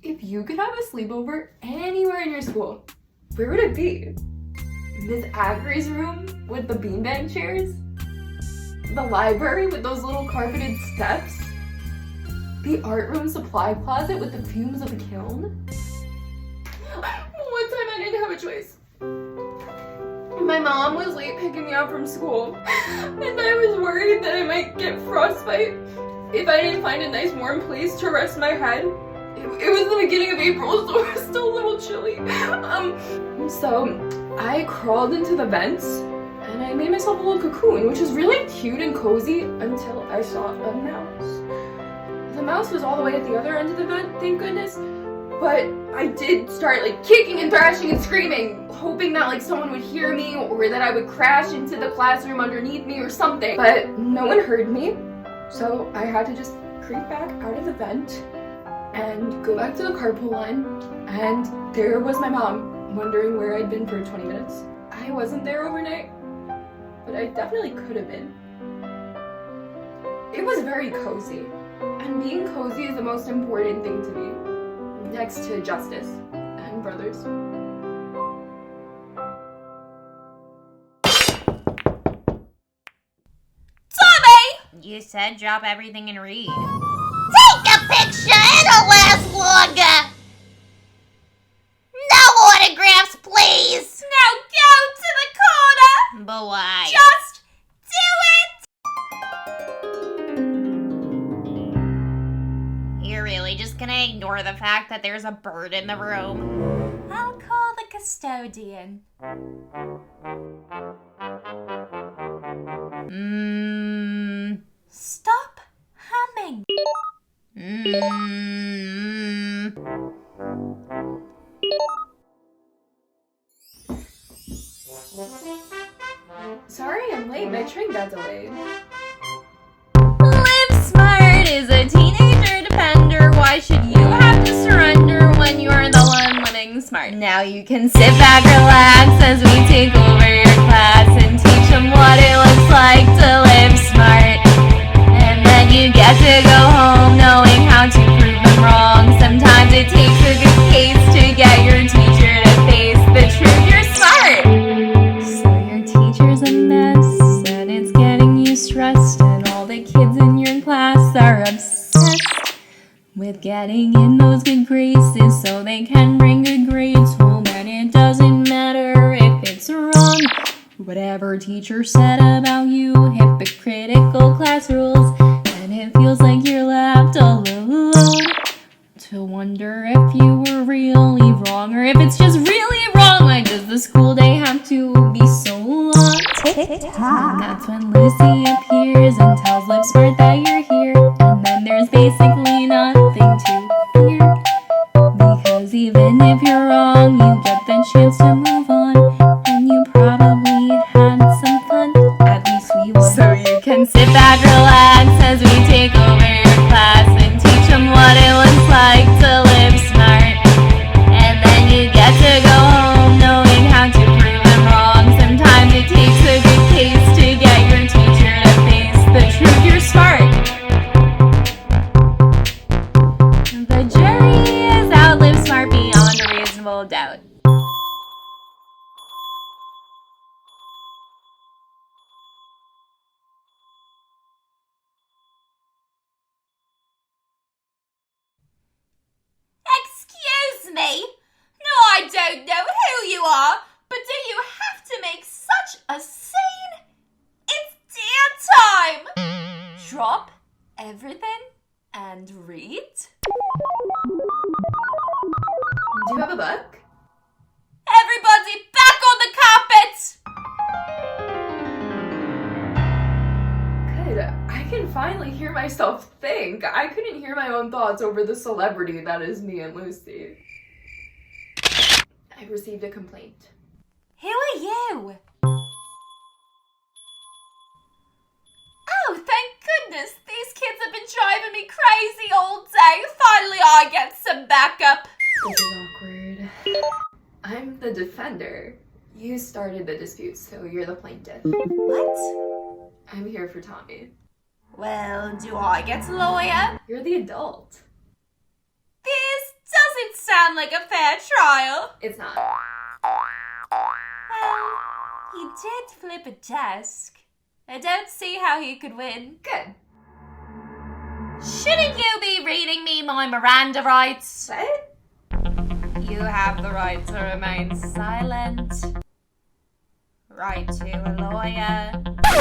If you could have a sleepover anywhere in your school, where would it be? Miss Avery's room with the beanbag chairs? The library with those little carpeted steps? The art room supply closet with the fumes of the kiln? One time I didn't have a choice. My mom was late picking me up from school, and I was worried that I might get frostbite if I didn't find a nice warm place to rest my head. It was the beginning of April, so it was still a little chilly. So I crawled into the vents and I made myself a little cocoon, which was really cute and cozy until I saw a mouse. The mouse was all the way at the other end of the vent, thank goodness. But I did start kicking and thrashing and screaming, hoping that someone would hear me or that I would crash into the classroom underneath me or something. But no one heard me, so I had to just creep back out of the vent and go back to the carpool line, and there was my mom wondering where I'd been for 20 minutes. I wasn't there overnight, but I definitely could have been. It was very cozy, and being cozy is the most important thing to me, next to justice and brothers. Tommy! You said drop everything and read. Take a picture, it'll last longer. No autographs, please. Now go to the corner. But why? Just do it. You're really just gonna ignore the fact that there's a bird in the room? I'll call the custodian. Stop humming. Sorry I'm late, my train got delayed. Live smart is a teenager defender. Why should you have to surrender when you're the one living smart? Now you can sit back, relax as we take over your class and teach them what it looks like to live smart. And then you get to go home knowing how to prove them wrong. Sometimes it takes a good case to get your teacher to face the truth you're smart. So your teacher's a mess and it's getting you stressed, and all the kids in your class are obsessed with getting in those good graces so they can bring good grades home. And it doesn't matter if it's wrong, whatever teacher said about you, hypocritical class rules, and it feels like you're left alone to wonder if you were really wrong or if it's just really wrong. Why does the school day have to be so long? And that's when Lucy appears and tells Liv Smart that you're here, and then there's basically nothing to fear, because even if you're wrong, you get the chance to move on, and you probably had some fun. At least we won. So you can sit back, relax as we take over your class and teach them what it looks like to live smart. And then you get to go home knowing how to prove them wrong. Sometimes it takes a good case to get your teacher to face the truth you're smart. The jury is out, live smart beyond a reasonable doubt. Excuse me? No, I don't know who you are, but do you have to make such a scene? It's dinner time! Drop everything and read? Do you have a book? Everybody back on the carpet! Good. I can finally hear myself think. I couldn't hear my own thoughts over the celebrity that is me and Lucy. I've received a complaint. Who are you? Oh, thank goodness. These kids have been driving me crazy all day. Finally, I get some backup. This is awkward. I'm the defender. You started the dispute, so you're the plaintiff. What? I'm here for Tommy. Well, do I get a lawyer? You're the adult. This sound like a fair trial. It's not. Well, he did flip a desk. I don't see how he could win. Good. Shouldn't you be reading me my Miranda rights? What? You have the right to remain silent. Right to a lawyer.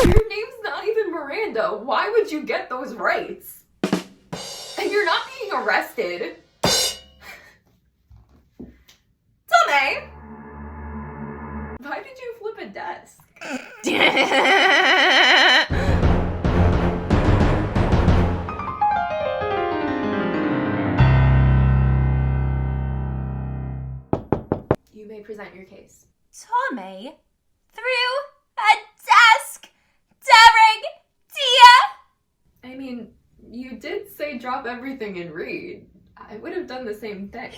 Your name's not even Miranda. Why would you get those rights? And you're not being arrested. Tommy! Why did you flip a desk? You may present your case. Tommy threw a desk during Dia. I mean, you did say drop everything and read. I would have done the same thing.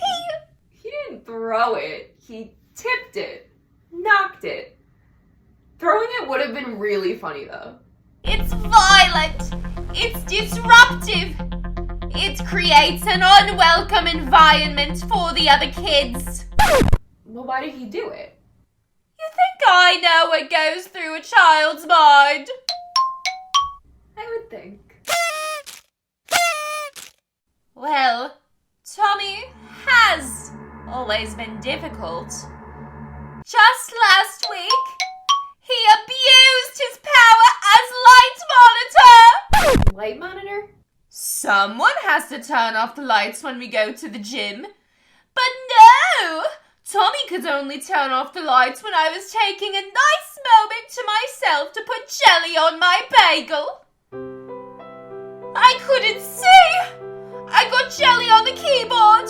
He didn't throw it. He tipped it. Knocked it. Throwing it would have been really funny though. It's violent. It's disruptive. It creates an unwelcome environment for the other kids. Well, why did he do it? You think I know what goes through a child's mind? I would think. Well, Tommy has always been difficult. Just last week, he abused his power as light monitor. Light monitor? Someone has to turn off the lights when we go to the gym. But no! Tommy could only turn off the lights when I was taking a nice moment to myself to put jelly on my bagel. I couldn't see! I got jelly on the keyboard!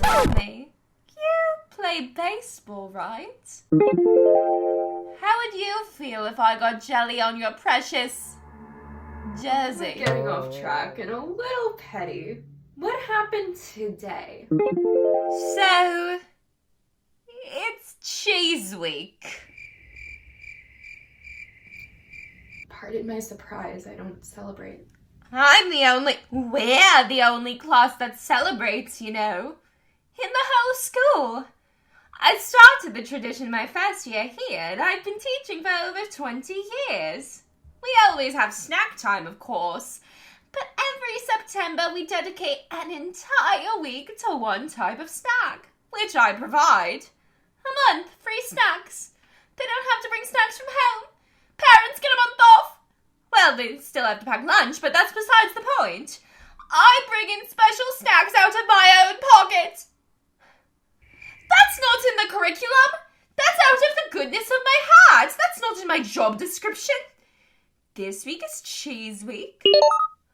Tommy, you play baseball, right? How would you feel if I got jelly on your precious jersey? We're getting off track and a little petty. What happened today? So, it's Cheese Week. Pardon my surprise, I don't celebrate. We're the only class that celebrates, you know, in the whole school. I started the tradition my first year here, and I've been teaching for over 20 years. We always have snack time, of course, but every September we dedicate an entire week to one type of snack, which I provide. A month, free snacks. They don't have to bring snacks from home. Parents get a month off. Well, they still have to pack lunch, but that's besides the point. I bring in special snacks out of my own pocket. That's not in the curriculum. That's out of the goodness of my heart. That's not in my job description. This week is Cheese Week.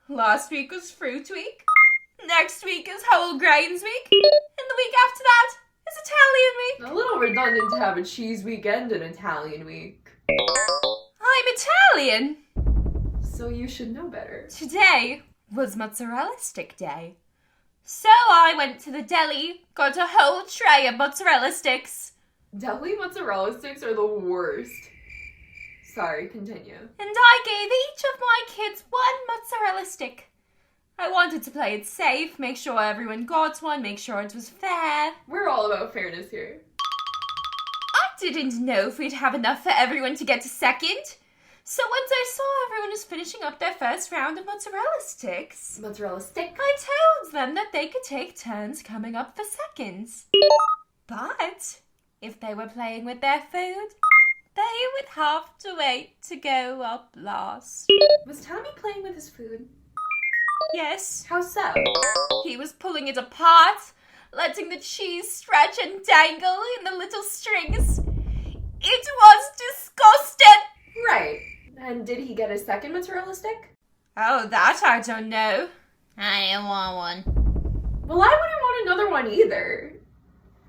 Last week was Fruit Week. Next week is Whole Grains Week. And the week after that is Italian Week. A little redundant to have a cheese weekend and Italian week. I'm Italian. So you should know better. Today was Mozzarella Stick Day. So I went to the deli, got a whole tray of mozzarella sticks. Deli mozzarella sticks are the worst. Sorry, continue. And I gave each of my kids one mozzarella stick. I wanted to play it safe, make sure everyone got one, make sure it was fair. We're all about fairness here. I didn't know if we'd have enough for everyone to get to second. So once I saw everyone was finishing up their first round of mozzarella sticks, Mozzarella stick? I told them that they could take turns coming up for seconds. But if they were playing with their food, they would have to wait to go up last. Was Tommy playing with his food? Yes, How so? he was pulling it apart, letting the cheese stretch and dangle in the little strings. It was disgusting! Right. And did he get a second mozzarella stick? Oh, that I don't know. I didn't want one. Well, I wouldn't want another one either.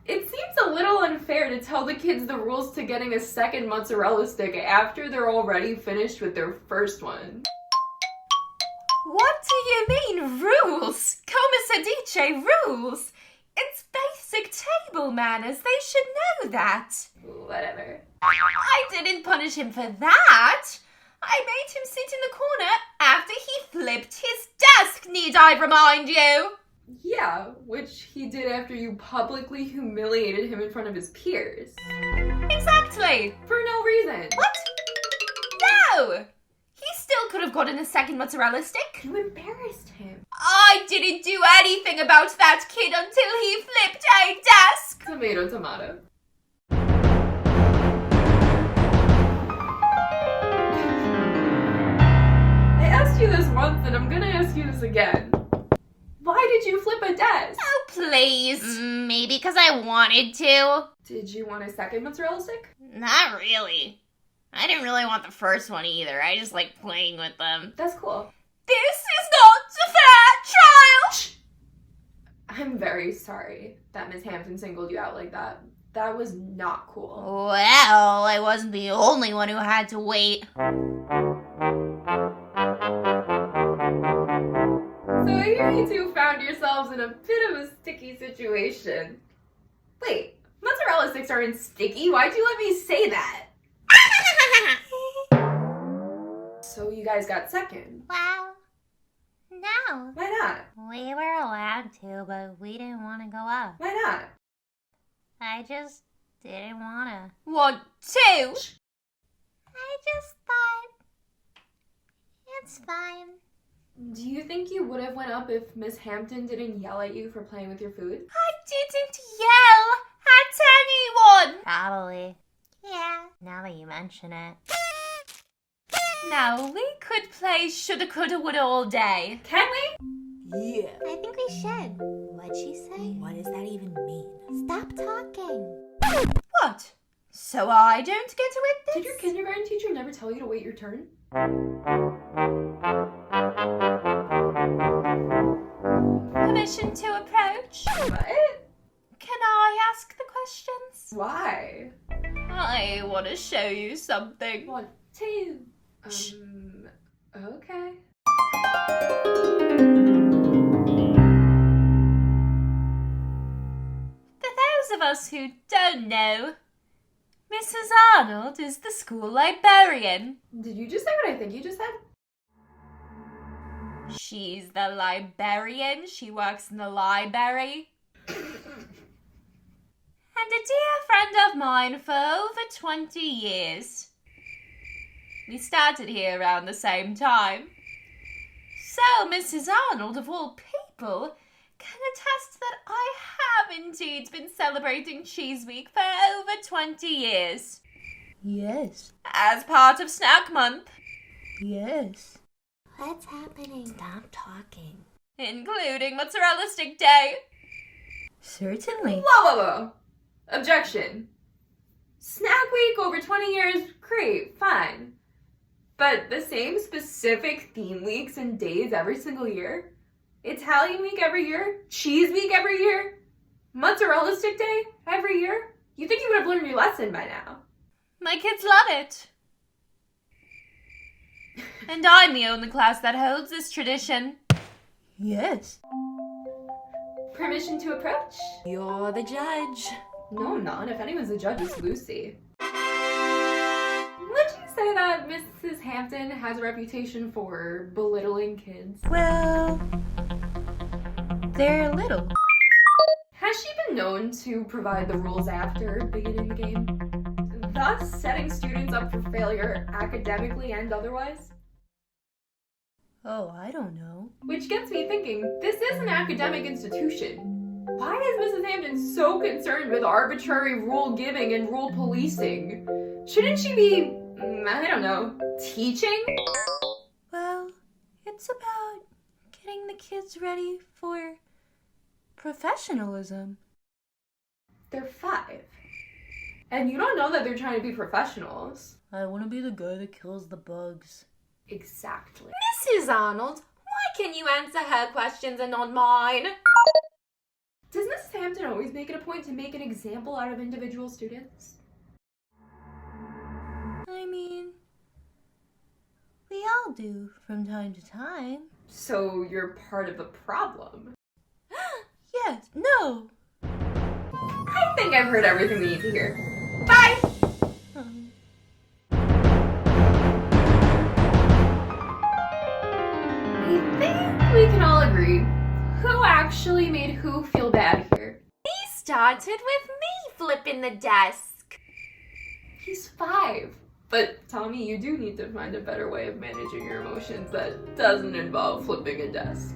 It seems a little unfair to tell the kids the rules to getting a second mozzarella stick after they're already finished with their first one. What do you mean, rules? Come se dice, rules. It's basic table manners. They should know that. Whatever. I didn't punish him for that. I made him sit in the corner after he flipped his desk, need I remind you? Yeah, which he did after you publicly humiliated him in front of his peers. Exactly. For no reason. What? No! He still could have gotten a second mozzarella stick. You embarrassed him. I didn't do anything about that kid until he flipped a desk. Tomato, tomato. I asked you this once and I'm gonna ask you this again. Why did you flip a desk? Oh, please. Maybe because I wanted to. Did you want a second mozzarella stick? Not really. I didn't really want the first one either. I just like playing with them. That's cool. This is not a fair trial. I'm very sorry that Miss Hampton singled you out like that. That was not cool. Well, I wasn't the only one who had to wait. So I hear you two found yourselves in a bit of a sticky situation. Wait, mozzarella sticks aren't sticky. Why'd you let me say that? So you guys got second. Well, no. Why not? We were allowed to, but we didn't want to go up. Why not? I just didn't want to. 1, 2. I just thought it's fine. Do you think you would have went up if Miss Hampton didn't yell at you for playing with your food? I didn't yell at anyone. Probably. Yeah, now that you mention it. Now, we could play shoulda, coulda, woulda all day. Can we? Yeah. I think we should. What'd she say? What does that even mean? Stop talking. What? So I don't get to witness? Did your kindergarten teacher never tell you to wait your turn? Permission to approach? What? Can I ask the questions? Why? I want to show you something. 1, 2. Okay. For those of us who don't know, Mrs. Arnold is the school librarian. Did you just say what I think you just said? She's the librarian. She works in the library. And a dear friend of mine for over 20 years. We started here around the same time. So Mrs. Arnold, of all people, can attest that I have indeed been celebrating Cheese Week for over 20 years. Yes. As part of Snack Month, Yes. What's happening? Stop talking. including Mozzarella Stick Day. Certainly. Whoa. Objection. Snack Week over 20 years, great, fine. But the same specific theme weeks and days every single year? Italian Week every year? Cheese Week every year? Mozzarella Stick Day every year? You think you would have learned your lesson by now. My kids love it. And I'm the only class that holds this tradition. Yes. Permission to approach? You're the judge. No, I'm not. If anyone's the judge, it's Lucy. Would you say that Mrs. Hampton has a reputation for belittling kids? Well, they're little. Has she been known to provide the rules after beginning the game, thus setting students up for failure academically and otherwise? Oh, I don't know. Which gets me thinking, this is an academic institution. Why is Mrs. Hampton so concerned with arbitrary rule giving and rule policing? Shouldn't she be, I don't know, teaching? Well, it's about getting the kids ready for professionalism. They're 5. And you don't know that they're trying to be professionals. I want to be the guy that kills the bugs. Exactly. Mrs. Arnold, why can you answer her questions and not mine? Does Mrs. Hampton always make it a point to make an example out of individual students? I mean, we all do from time to time. So you're part of the problem. Yes, no. I think I've heard everything we need to hear. Bye! I think we can all agree who actually actually made who feel bad here? He started with me flipping the desk. He's 5. But Tommy, you do need to find a better way of managing your emotions that doesn't involve flipping a desk.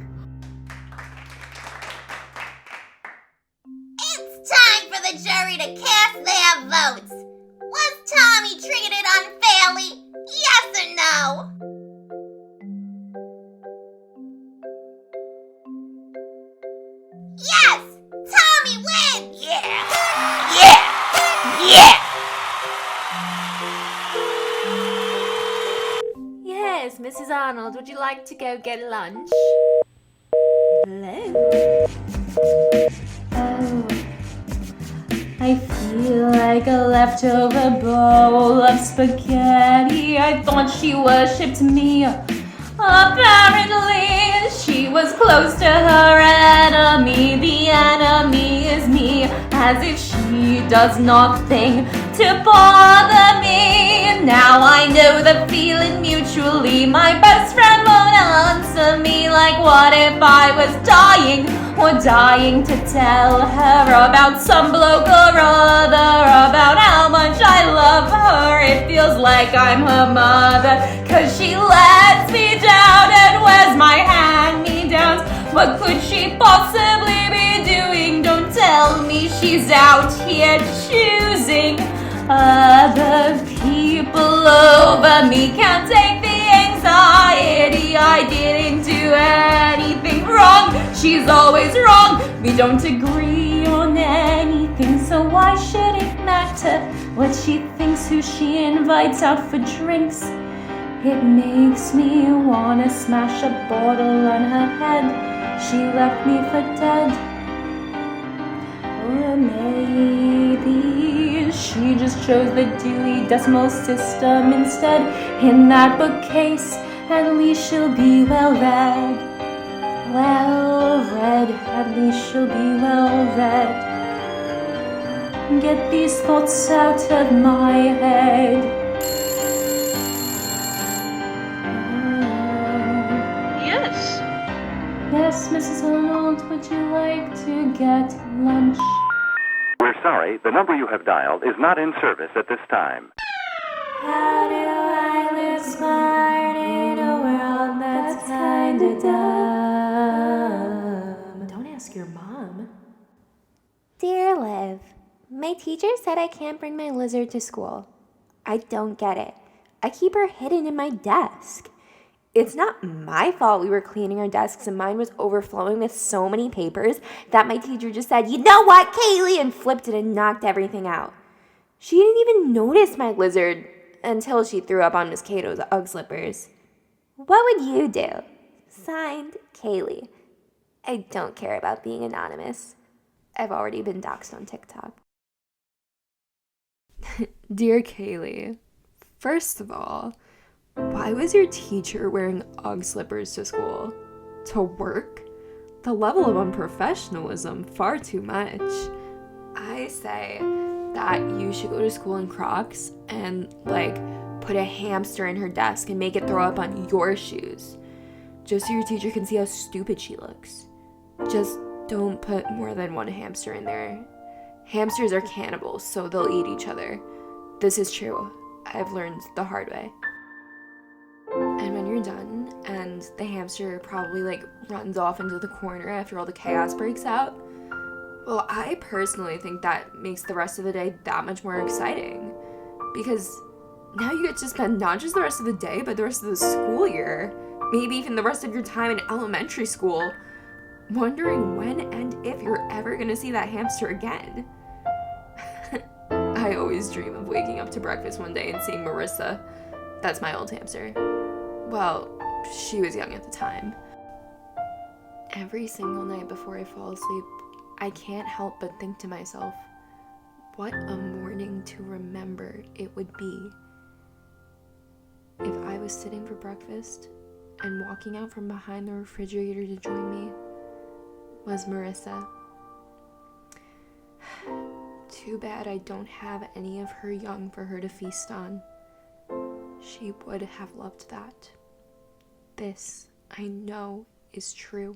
It's time for the jury to cast their votes. Was Tommy treated unfairly? Yes or no? Yes! Tommy wins! Yeah! Yes, Mrs. Arnold, would you like to go get lunch? Hello? Oh, I feel like a leftover bowl of spaghetti. I thought she worshipped me. Apparently, she was close to her enemy. The enemy is me, as if she does nothing to bother me. Now I know the feeling mutually. My best friend won't answer me. Like, what if I was dying or dying to tell her about some bloke or other, about how much I love her? It feels like I'm her mother, 'cause she lets me down and wears my hand-me-downs. What could she possibly be doing? Don't tell me she's out here choosing other people over me. Can't take the anxiety. I didn't do anything wrong. She's always wrong. We don't agree on anything, so why should it matter what she thinks, who she invites out for drinks? It makes me wanna smash a bottle on her head. She left me for dead. Or maybe she just chose the Dewey Decimal System instead. In that bookcase, at least she'll be well read. Well read, at least she'll be well read. Get these thoughts out of my head. Yes, Mrs. Arnold, would you like to get lunch? We're sorry, the number you have dialed is not in service at this time. How do I live smart in a world that's kinda dumb? Don't ask your mom. Dear Liv, my teacher said I can't bring my lizard to school. I don't get it. I keep her hidden in my desk. It's not my fault we were cleaning our desks and mine was overflowing with so many papers that my teacher just said, "You know what, Kaylee?" and flipped it and knocked everything out. She didn't even notice my lizard until she threw up on Miss Cato's Ugg slippers. What would you do? Signed, Kaylee. I don't care about being anonymous. I've already been doxxed on TikTok. Dear Kaylee, first of all, why was your teacher wearing Ugg slippers to school? To work? The level of unprofessionalism, far too much. I say that you should go to school in Crocs and, put a hamster in her desk and make it throw up on your shoes. Just so your teacher can see how stupid she looks. Just don't put more than one hamster in there. Hamsters are cannibals, so they'll eat each other. This is true. I've learned the hard way. And when you're done, and the hamster probably runs off into the corner after all the chaos breaks out, well, I personally think that makes the rest of the day that much more exciting. Because now you get to spend not just the rest of the day, but the rest of the school year, maybe even the rest of your time in elementary school, wondering when and if you're ever gonna see that hamster again. I always dream of waking up to breakfast one day and seeing Marissa. That's my old hamster. Well, she was young at the time. Every single night before I fall asleep, I can't help but think to myself, what a morning to remember it would be if I was sitting for breakfast and walking out from behind the refrigerator to join me was Marissa. Too bad I don't have any of her young for her to feast on. She would have loved that. This, I know, is true.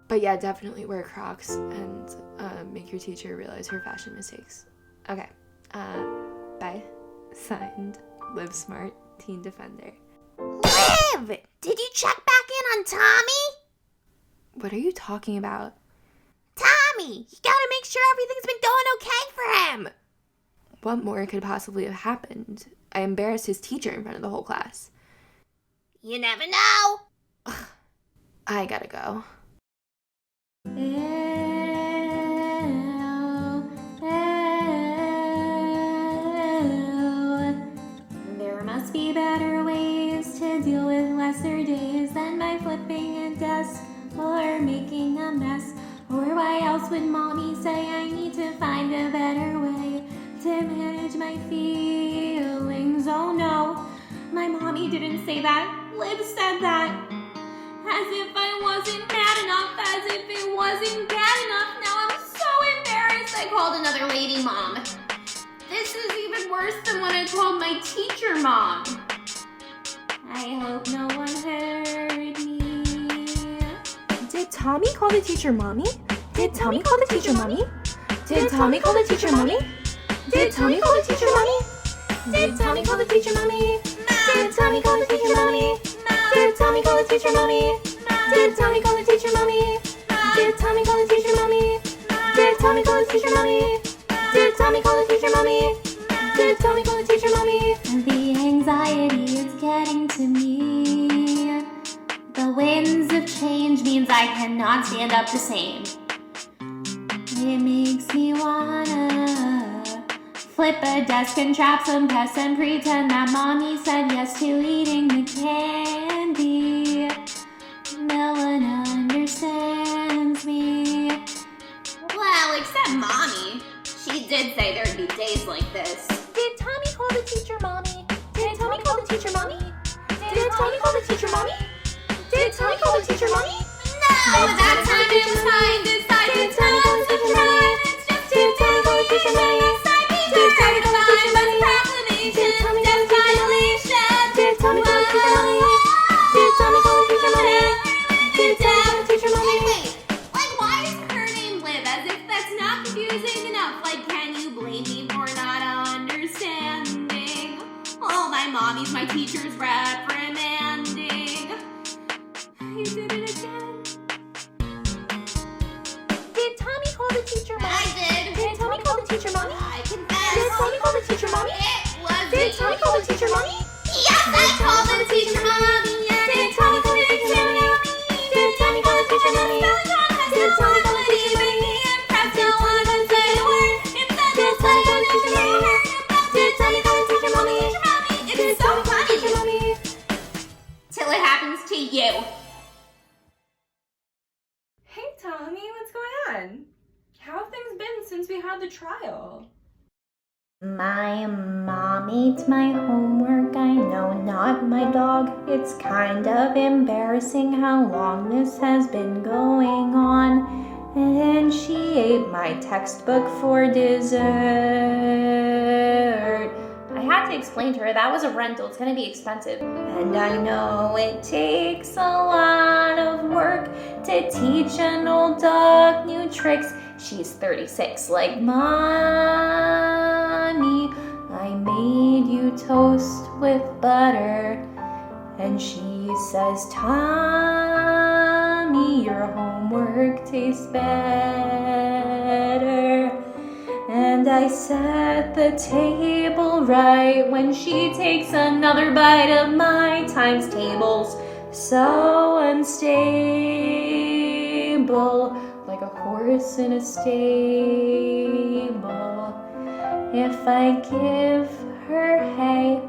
But yeah, definitely wear Crocs and make your teacher realize her fashion mistakes. Okay. Bye. Signed, Live Smart, Teen Defender. Liv! Did you check back in on Tommy? What are you talking about? Tommy! You gotta make sure everything's been going okay for him! What more could possibly have happened? I embarrassed his teacher in front of the whole class. You never know! I gotta go. There must be better ways to deal with lesser days than by flipping a desk or making a mess. Or why else would mommy say I need to find a better way to manage my feelings? Oh no, my mommy didn't say that. Liv said that. As if I wasn't mad enough, as if it wasn't bad enough. Now I'm so embarrassed I called another lady mom. This is even worse than when I called my teacher mom. I hope no one heard me. Did Tommy call the teacher mommy? Did Tommy call the teacher mommy? Did Tommy call the teacher mommy? Did Tommy call the teacher mommy? Did Tommy call the teacher mommy? Did Tommy call the teacher mommy? Did Tommy call the teacher mommy? Did Tommy call the teacher mommy? Did Tommy call the teacher mommy? Did Tommy call the teacher mommy? Did Tommy call the teacher mommy? Did Tommy call the teacher mommy? The anxiety is getting to me. The winds of change means I cannot stand up the same. It makes me wanna flip a desk and trap some pests and pretend that mommy said yes to eating the candy. No one understands me. Well, except mommy. She did say there'd be days like this. Did Tommy call the teacher mommy? Did Tommy call the teacher mommy? Did Tommy call the teacher mommy? Did Tommy call the teacher mommy? No, that time it was fine. This time Did it's Tommy call the not teacher so mommy? fine. It's just Did Tommy call the teacher mommy? Did Tommy call the teacher mommy? Did Tommy call the teacher mommy? Did Tommy call the teacher mommy? Did Tommy call the teacher mommy? Did Tommy call the teacher mommy? Wait, like why is her name Liv? As if that's not confusing enough. Like, can you blame me for not understanding? Oh, my mommy's my teacher's reprimanding. You did it again. Did Tommy call the teacher mommy? I did. Did Tommy call the teacher mommy? I Did confess. Tommy call the teacher mommy? It was Did Tommy call the teacher mommy? Yes, I called the teacher mommy. Yeah, Did Tommy call the teacher mommy? Did Tommy call the teacher mommy? Did Tommy call the teacher mommy? Did Tommy call the teacher mommy? Did Tommy call the teacher mommy? Did Tommy call the teacher mommy? It's so funny. Teacher mommy? Till it happens to you. Hey Tommy, what's going on? How have things been since we had the trial? My mom ate my homework, I know, not my dog. It's kind of embarrassing how long this has been going on. And she ate my textbook for dessert. I had to explain to her that was a rental, it's gonna be expensive. And I know it takes a lot of work to teach an old dog new tricks. She's 36, like mommy. I made you toast with butter. And she says, Tommy, your homework tastes better. And I set the table right when she takes another bite of my times tables. So unstable, like a horse in a stable. If I give her hay,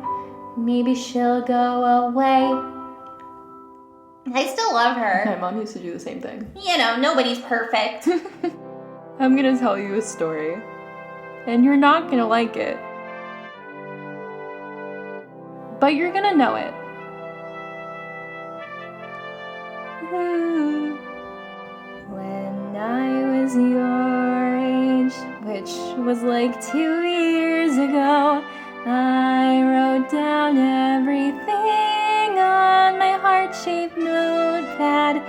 maybe she'll go away. I still love her. My mom used to do the same thing. You know, nobody's perfect. I'm gonna tell you a story, and you're not gonna like it. But you're gonna know it. When I was your age, which was like 2 years ago, I wrote down everything on my heart-shaped notepad.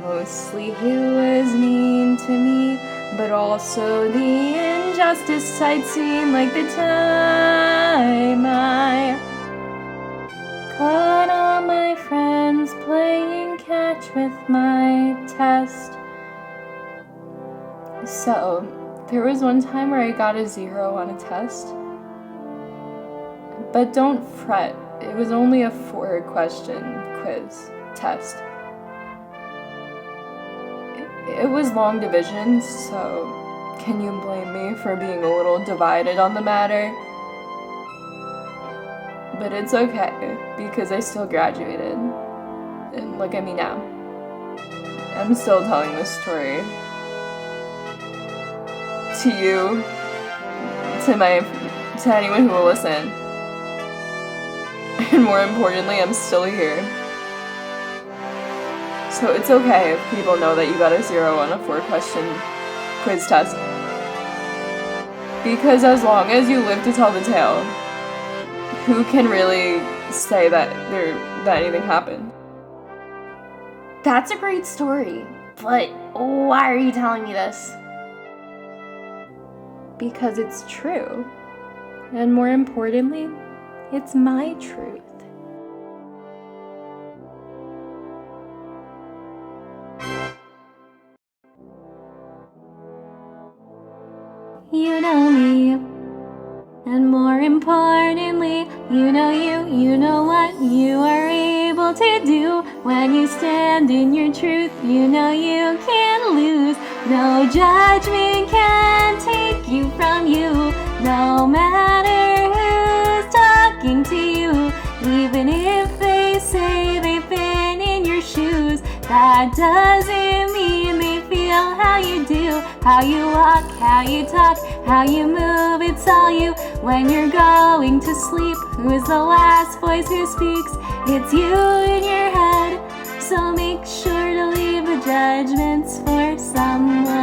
Mostly he was mean to me, but also the injustice I'd seen, like the time I caught all my friends playing catch with my test. So, there was one time where I got a 0 on a test. But don't fret, it was only a 4-question quiz test. It was long division, so can you blame me for being a little divided on the matter? But it's okay, because I still graduated. And look at me now. I'm still telling this story. To you, to anyone who will listen. And more importantly, I'm still here. So it's okay if people know that you got a 0 on a 4-question quiz test. Because as long as you live to tell the tale, who can really say that anything happened? That's a great story, but why are you telling me this? Because it's true. And more importantly, it's my truth. You know me, and more importantly, you know what you are able to do when you stand in your truth. You know you can't lose, no judgment can take you from you, no matter who's talking to you, even if they say they've been in your shoes. That doesn't mean they feel how you do, how you walk, how you talk, how you move. It's all you when you're going to sleep. Who's the last voice who speaks? It's you in your head. So make sure to leave the judgments for someone